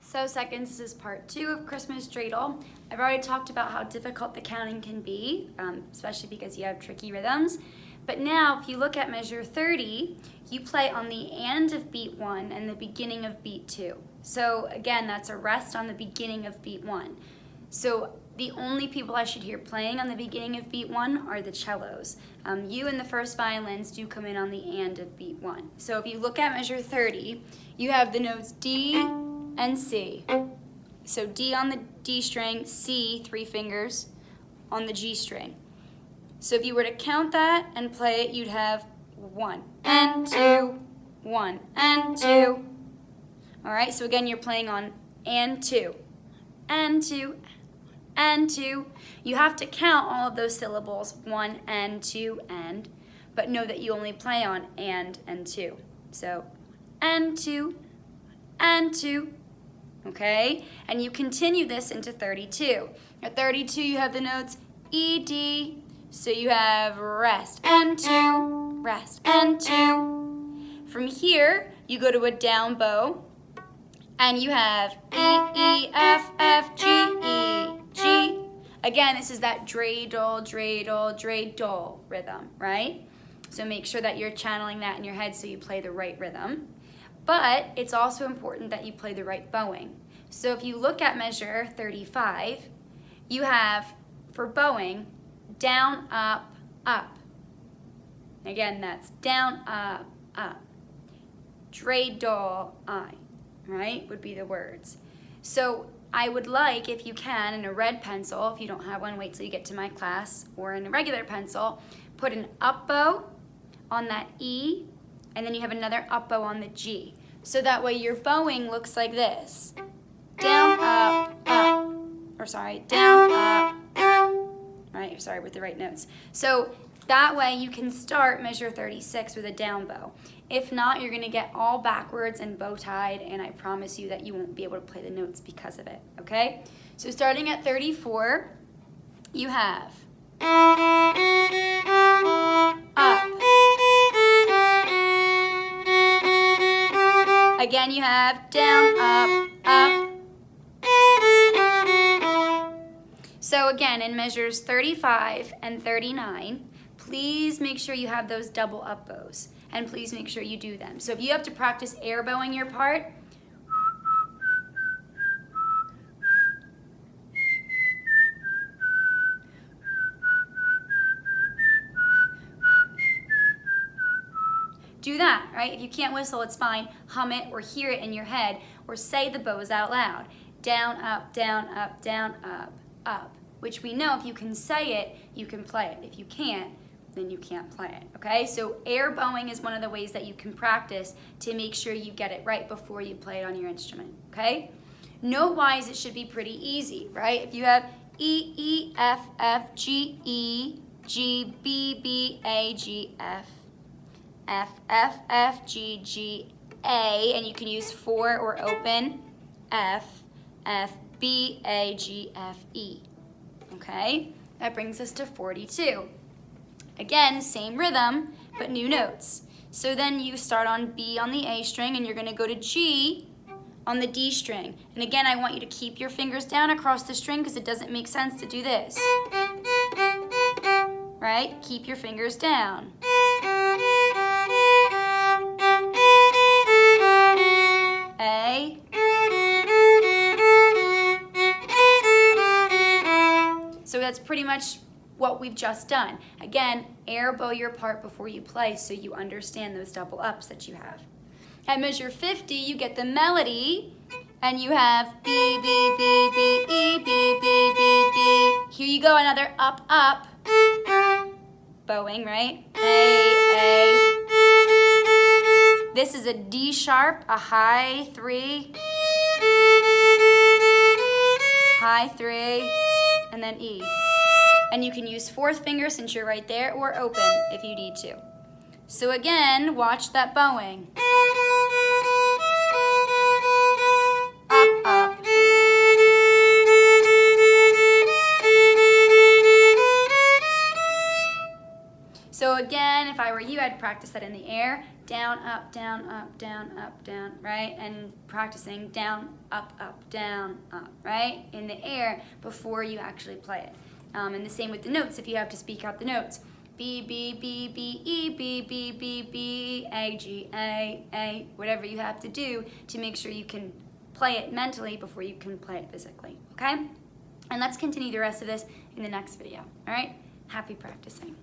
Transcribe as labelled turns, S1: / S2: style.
S1: So seconds, this is part 2 of Christmas Dreidel. I've already talked about how difficult the counting can be, especially because you have tricky rhythms. But now, if you look at measure 30, you play on the end of beat 1 and the beginning of beat 2. So again, that's a rest on the beginning of beat 1. So the only people I should hear playing on the beginning of beat 1 are the cellos. You and the first violins do come in on the end of beat 1. So if you look at measure 30, you have the notes D and C. So D on the D string, C, 3 fingers, on the G string. So if you were to count that and play it, you'd have 1 and 2, 1 and 2. All right, so again, you're playing on and 2, and 2, and 2. You have to count all of those syllables, 1 and 2 and, but know that you only play on and 2. So and 2, and 2. Okay, and you continue this into 32. At 32, you have the notes E, D, so you have rest and 2, rest and 2. From here, you go to a down bow, and you have E, E, F, F, G, E, G. Again, this is that dreidel, dreidel, dreidel rhythm, right? So make sure that you're channeling that in your head so you play the right rhythm. But it's also important that you play the right bowing. So if you look at measure 35, you have, for bowing, down, up, up. Again, that's down, up, up. Dreidel, I, right, would be the words. So I would like, if you can, in a red pencil, if you don't have one, wait till you get to my class, or in a regular pencil, put an up bow on that E, and then you have another up bow on the G. So that way your bowing looks like this. Down, up, up. Or sorry, down, up, right? Sorry, with the right notes. So that way you can start measure 36 with a down bow. If not, you're gonna get all backwards and bow tied, and I promise you that you won't be able to play the notes because of it, okay? So starting at 34, you have up. Again, you have down, up, up. So again, in measures 35 and 39, please make sure you have those double up bows, and please make sure you do them. So if you have to practice air bowing your part, do that, right? If you can't whistle, it's fine. Hum it or hear it in your head, or say the bows out loud. Down, up, down, up, down, up, up. Which we know if you can say it, you can play it. If you can't, then you can't play it, okay? So air bowing is one of the ways that you can practice to make sure you get it right before you play it on your instrument, okay? Note-wise, it should be pretty easy, right? If you have E, E, F, F, G, E, G, B, B, A, G, F, F, F, F, G, G, A, and you can use 4 or open, F, F, B, A, G, F, E. Okay, that brings us to 42. Again, same rhythm, but new notes. So then you start on B on the A string, and you're gonna go to G on the D string. And again, I want you to keep your fingers down across the string because it doesn't make sense to do this. Right? Keep your fingers down. A. So that's pretty much what we've just done. Again, air bow your part before you play so you understand those double ups that you have. At measure 50, you get the melody, and you have B, B, B, B, E, B, B, B, B. Here you go, another up, up. Bowing, right? A. This is a D sharp, a high 3, high 3, and then E. And you can use 4th finger since you're right there, or open if you need to. So again, watch that bowing. Up, up. So again, if I were you, I'd practice that in the air, down, up, down, right? And practicing down, up, right? In the air before you actually play it. And the same with the notes, if you have to speak out the notes. B, B, B, B, E, B, B, B, B, A, G, A, whatever you have to do to make sure you can play it mentally before you can play it physically, okay? And let's continue the rest of this in the next video, all right? Happy practicing.